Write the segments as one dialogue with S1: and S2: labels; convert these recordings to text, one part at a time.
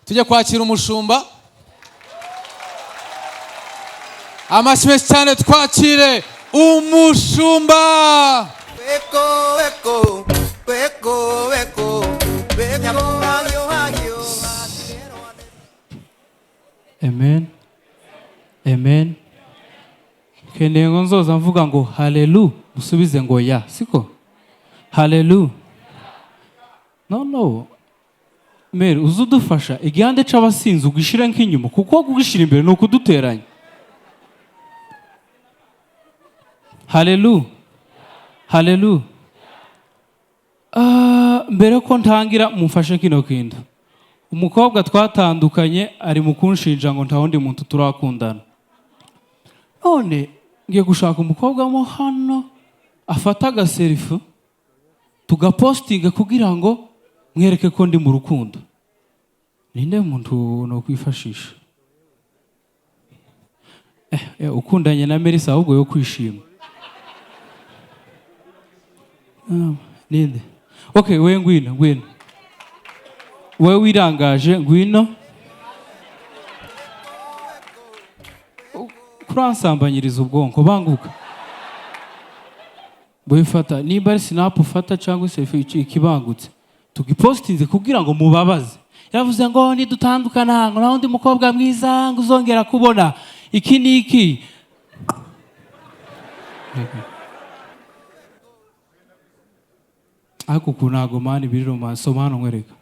S1: Tujya kwakira umushumba. Amashyi menshi cyane twakire umushumba. Amen. Amen. Keneye ngo nzoza mvuga ngo haleluya, musubize ngo ya, siko? Haleluya. No. Mere uzudufasha igihande c'abasinzi ugishira nk'inyuma kuko kugishira imbere no kuduteranya. Haleluya. Haleluya. Mbere ko ntangira mumfashe kino kintu. Umukobwa twatandukanye ari mu kunshinja ngo nta wundi muntu turakundana. None ngiye gushaka umukobwa mo hano afata agaselfie tugapostinga kugira ngo mwereke ko ndi mu rukundo. Ninde muntu no kwifashisha? Ukundanye na Melissa ahubwo yo kwishima. Ninde? Okay, we ngwino. Wewe wirangaje ngwino. Kuransambanyiriza ubwonko banguka. Boyifata niba ari snap ufata cyangwa selfie ikibangutse. Tugipostinze kugira ngo mubabaze. Yavuze ngo nidutandukana ngo naho ndi mukobwa mwiza ngo uzongera kubona iki niki. Ako kunago mani biri romance mano nkwereka.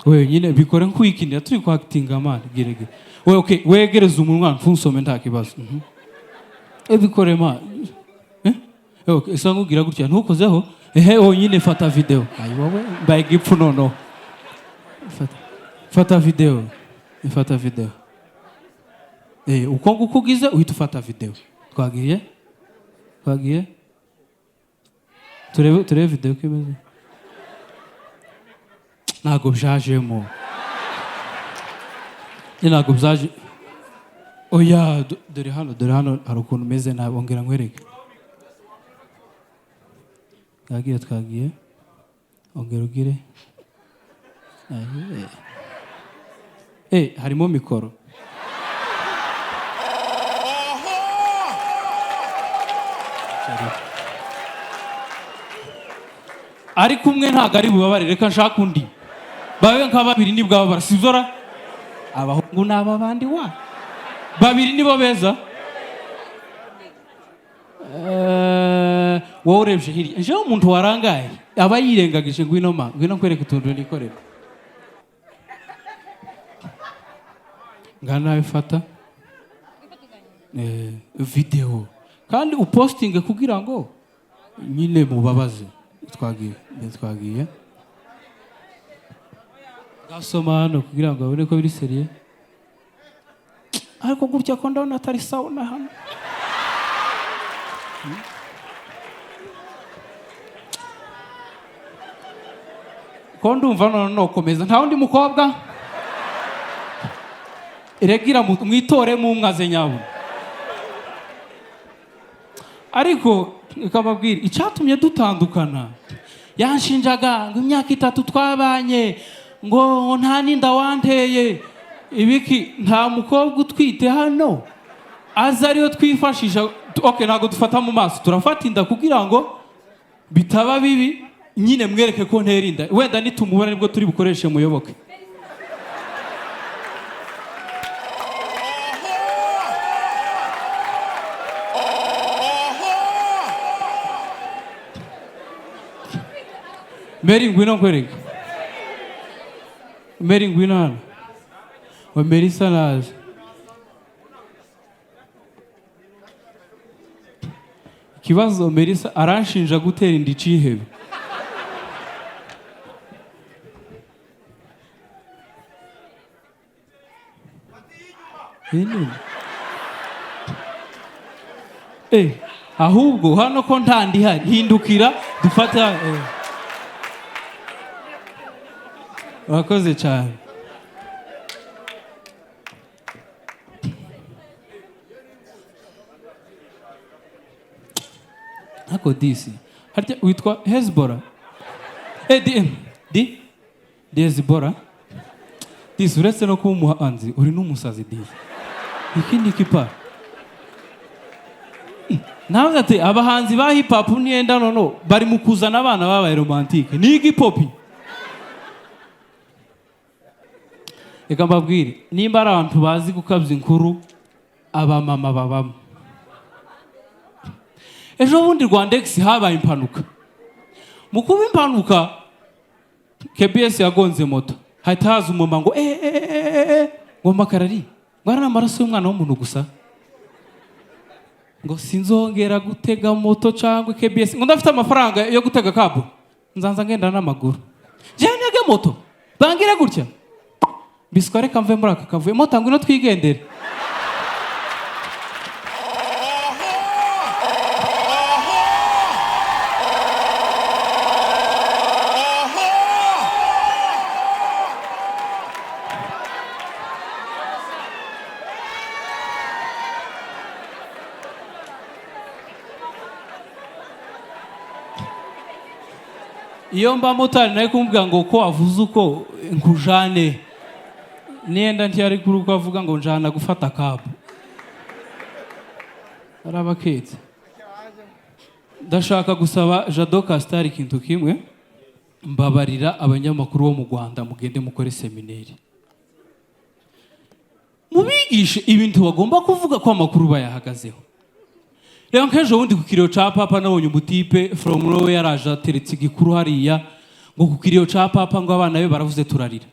S1: Wewe nyine bikore nkwikinira turi kwa actinga mani gerege. Wewe okay, wegereza umunwa mfunsome nta kibazo. Bikore ma. Okay, sangugira gutya ntukozeho. Nyine fata video. Ayi wowe mbaye gipfu nono. Fata video. Fata video. Uko ngukugize uhita ufata video. Twagiye? Turebe video kimeze. Ntago byajemo. Ntago byaje. Oya, dore hano hari ukuntu meze nabi ongera nkwereke. Twagiye. Ongera ugire. Harimo mikoro. Ari kumwe ntago ari bubabare reka nshaka undi. Babe nka babiri nibwo barasizora. Abahungu naba bandi wa. Babiri nibo beza. Wowe urebye hirya. Je umuntu warangaye aba yirengagije ngwino kwereka utuntu nikorera. Ngana bifata video kandi upostinge kugira ngo nyine mubabaze. Twagiye gasoma hano kugira ngo abone ko biri seriye. Ariko gutya ko ndabona atari sawa na hano. Ko ndumva no komeza nta wundi mukobwa iregira mwitore mu mwaze nyabo. Ariko ikababwira icyatumye dutandukana yanshinjaga ngo imyaka 3 twabanye ngo nta ninda wanteye ibiki nta mukobwa utwite hano aza ariyo twifashisha. Okay, nago dufata mu maso turafata inda kugira ngo bitaba bibi nyine mwereke ko ntera inda wenda nitumubona nibwo turi bukoreshe muyoboke. Meri ngwino nkwereke. Meri ngwino hano. Wa Melissa naje. Kibazo Melissa aranshinja gutera inda icihebe. Ahubwo hano ko ntandi hari hindukira dufata urakoze cyane. Ako disi harya witwa Hezbollah di Hezbollah disi uretse no kuba umuhanzi uri n'umusazi disi iki ni kipa nawe ati abahanzi ba hip hop nienda nono bari mu kuzana abana babaye romantique ni igipopi. Reka mbabwire nimba ari abantu bazi gukabya inkuru abamama babamo. Ejo bundi Rwandex habaye impanuka. Mu kuba impanuka KBS yagonze moto. Hahita haza umumama ngo ngo makarari ngo ari amaraso y'umwana w'umuntu gusa. Ngo sinzongera gutega moto cyangwa KBS ngo ndafite amafaranga yo gutega kabu. Nzanza ngenda n'amaguru. Je ntege moto. Bangire gutya. Biskware kamve muri aka kavuye moto ngwino twigendere. Iyo mba motari naye kumbwira ngo ko avuze uko nkujane nienda ntiyari kuruko avuga ngo njana gufata kabu arabaketse. Ndashaka gusaba Jado Castar ikintu kimwe, mbabarira abanyamakuru bo mu Rwanda mugende mukore seminari mubigishe ibintu bagomba kuvuga ko amakuru bayahagazeho. Rero nkejo wundi ku kiriro ca papa nabonye umutipe from nowhere yaraje ateretse igikuru hariya ngo ku kiriro ca papa ngo abana be baravuze turarira.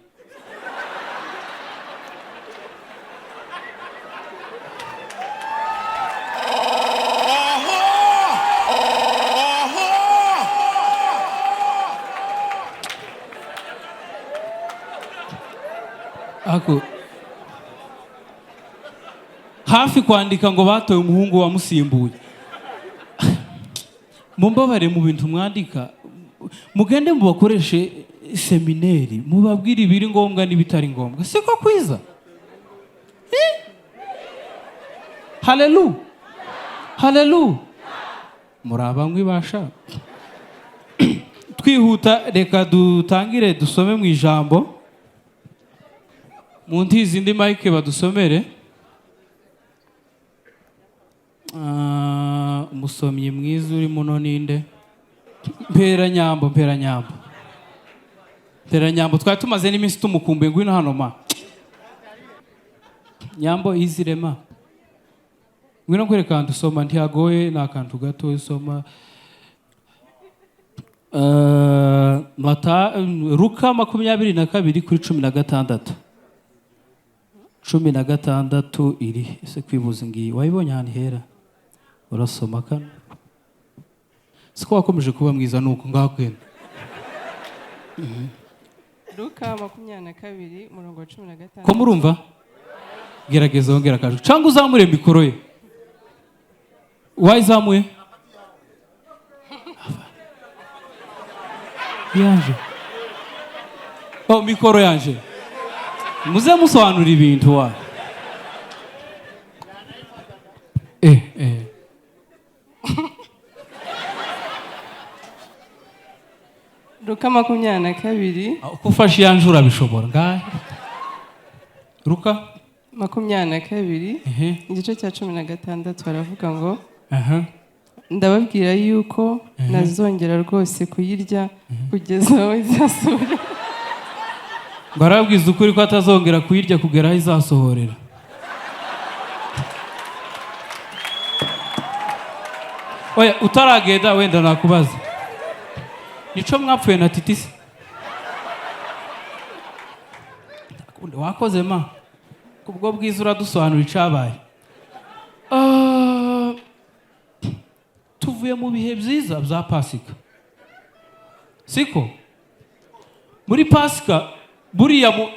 S1: Ako hafi kwandika ngo batoye umuhungu wamusimbuye. Mumbabare mu bintu mwandika mugende mubakoreshe seminari mubabwire ibiri ngombwa n'ibitari ngombwa. Siko kwiza. Hallelujah. Hallelujah. Murabamwe basha. Twihuta reka dutangire dusome mu ijambo. Mu ntizi ndi Mike badusomere. Umusomyi mwiza uri muno ninde? Mpera nyambo twari tumaze n'iminsi tumukumbuye ngwino hano ma. Nyambo izirema. Ngwino kwereka ndusoma ntiyagoye nakantu gato usoma. Luka 22 kuri 16. 16 iri ese kwibuza ngiyi wayibonye hano hera urasoma kana siko wakomeje kuba mwiza nuko ngakwenda.
S2: Luka 22:15
S1: ko murumva gerageza ongera kaje cyangwa uzamure mikoro ye wayizamuye yaje mikoro yaje muze musobanura ibintu wa
S2: Luka 22
S1: kufasha yanjura bishobora ngahe Luka
S2: 22 igice cya 16 baravuga ngo ndababwira yuko nazongera rwose kuyirya kugeza aho izasohora.
S1: Barabwiza ukuri ko atazongera kuyirya kugera aho izasohorera. Oya utaragenda wenda nakubaza. Nico mwapfuye na titisi? Wakoze ma. Kubwo bwiza uradusobanura icabaye. Tuvuye mu bihe byiza bya Pasika. Siko? Muri Pasika buriya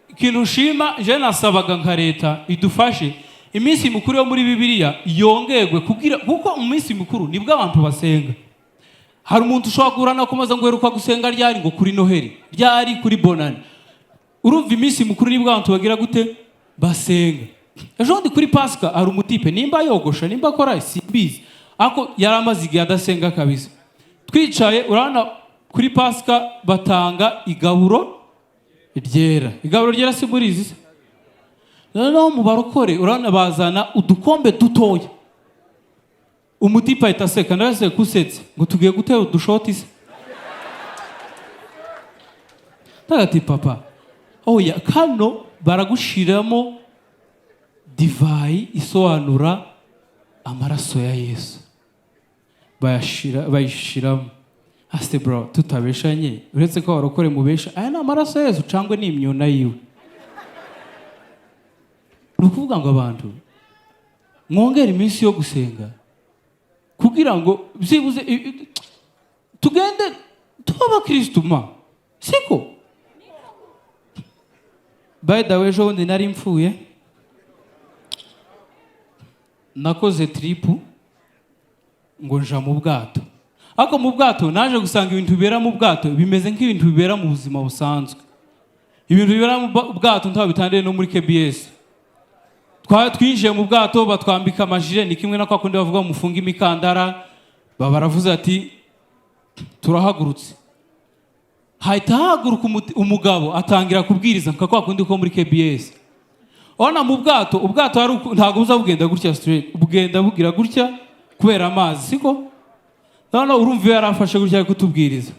S1: ikintu ushima je nasabaga nka leta idufashe iminsi mikuru yo muri Bibiliya yongerwe kuko mu minsi mikuru nibwo abantu basenga. Hari umuntu ushobora guhura no kumaza ngo heruka gusenga ryari ngo kuri Noheli ryari kuri Bonani urumva iminsi mukuru nibwo abantu bagira gute basenga. Ejo ndi kuri Pasika ari umutipe nimba yogosha nimba akora simbizi ako yaramaze igihe adasenga kabisa. Twicaye urana kuri Pasika batanga igaburo ryera simurizi. Noneho mu barokore urana bazana udukombe dutoya. Umutipe ahita aseka ndase kusetse ngo tugiye gutera udushoti se. Tagati papa oya kano baragushiramo divayi isobanura amaraso ya Yesu. Bayishiramo. Ase bro tutabeshanye uretse ko barokore mubesha aya na amaraso ya Yesu cangwe ni imyuna yiwe. Nukuvuga ngo abantu mwongera iminsi yo gusenga kugira ngo byibuze tugende tuba Kristo ma siko. By the way ejo nari mfuye nakoze trip ngo nja mu bwato. Ako mu bwato naje gusanga ibintu bibera mu bwato bimeze nk'ibintu bibera mu buzima busanzwe. Ibintu bibera mu bwato ntaho bitandeye no muri KBS. Twinjiye mu bwato batwambika amajire ni kimwe na kwa kundi bavuga mufunga imikandara baravuze ati turahagurutse. Hahita haguruka umugabo atangira kubwiriza nka kwa kundi ko muri KBS. Ona mu bwato ubwato hari ntago buza bugenda gutya straight bugenda bugira gutya kubera amazi siko. None urumva yarafashe gutya kutubwiriza.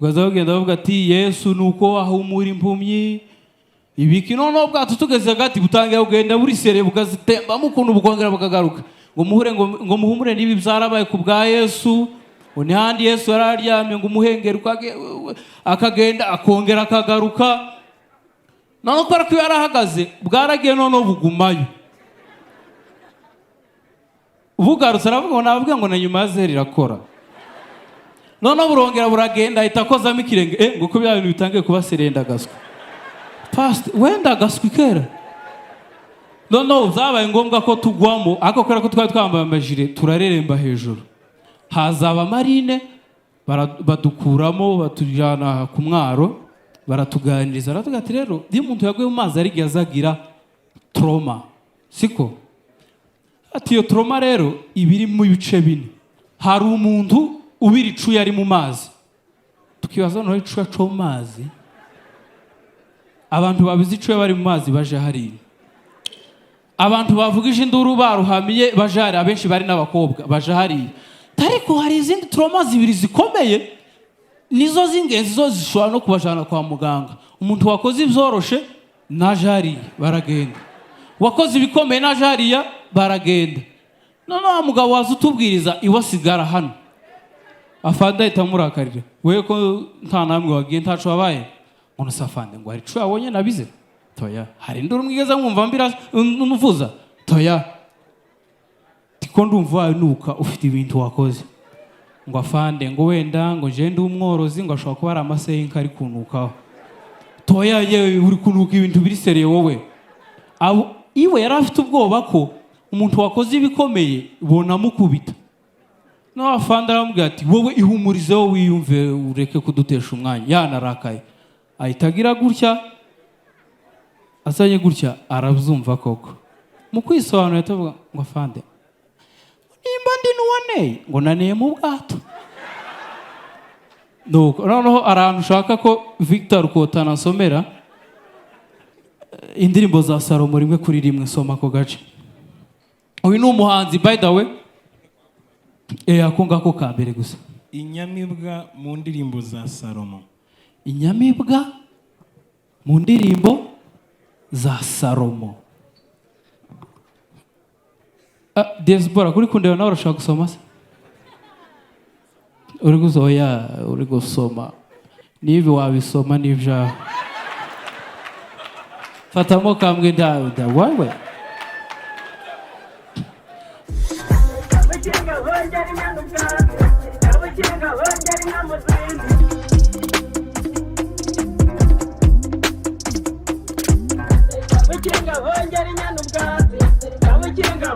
S1: Ugaza bugenda bavuga ati Yesu nuko ahumura impumyi ibiki none ubwato tugeze hagati butangira kugenda buri sere bugazitemba mukuntu bukongera bakagaruka ngo muhumure nibi byarabaye ku bwa Yesu. Oni handi Yesu yararyamye ngo umuhengero akagenda akongera akagaruka. None ko ariko yarahagaze bwaragiye none bugumayo. Ubugarutse aravuga navuga ngo na nyuma yazeri rakora. None burongera buragenda ahita kozamo ikirenge ngo ko bya bintu bitangiye kuba serenda gaswa. Past wenda gaswa ikera. None zabaye ngombwa ko tugwamo ako kora ko twari twambaye amajire turareremba hejuru. Hazaba marine badukuramo batujana ku mwaro baratuganiriza aratuga ati rero ndi umuntu yaguye mu mazi ari yazagira trauma siko. Ati yo trauma rero ibiri mu bice bine. Hari umuntu ubiri icu yari mu mazi tukibaza no icu cyo mazi abantu babizi icu bari mu mazi baje hari abantu bavugije induru baruhamiye baje hari abenshi bari n'abakobwa baje hari. Ariko hari izindi trauma zibiri zikomeye nizo zingenzi zo zishobora no kubajana kwa muganga. Umuntu wakoze ibyoroshe naje hari baragenda wakoze ibikomeye naje hariya baragenda. None wa mugabo waza utubwiriza iwasigara hano afanda itamurakarira we ko nta namwe wagiye ntaco wabaye uno safande ngo hari cyo abonye nabize toya hari nduru mwigeza mwumva mbira umuvuza toya tiko ndumva nuka ufite ibintu wakoze ngo afande ngo wenda ngo je ndi umworozi ngo ashobora kuba ari amaseyi nkari kunukaho toya yewe uri kunuka ibintu biri seriye wowe abo iwe yari afite ubwoba ko umuntu wakoze ibikomeye bona mukubita. No afanda aramubwira ati wowe ihumurize wowe wiyumve ureke kudutesha umwanya yanarakaye ahitagira gutya asanye gutya arabyumva koko mu kwisobanura atavuga ngo afande nimba ndi nuwane ngo naneye mu bwato. Noneho arantu ushaka ko Victor Kotana nsomera indirimbo za Salomo rimwe kuri rimwe soma ko gace. Uyu ni umuhanzi by the way akunga ko Kabiri gusa.
S3: Inyamibwa mu ndirimbo za Salomo.
S1: Inyamibwa mu ndirimbo za Salomo. Desbora kuri kundeba nawe urashaka gusoma se? Uri guzoya uri gusoma nibi wabisoma nivya fatamo kambwe da wawe
S4: Kabukinga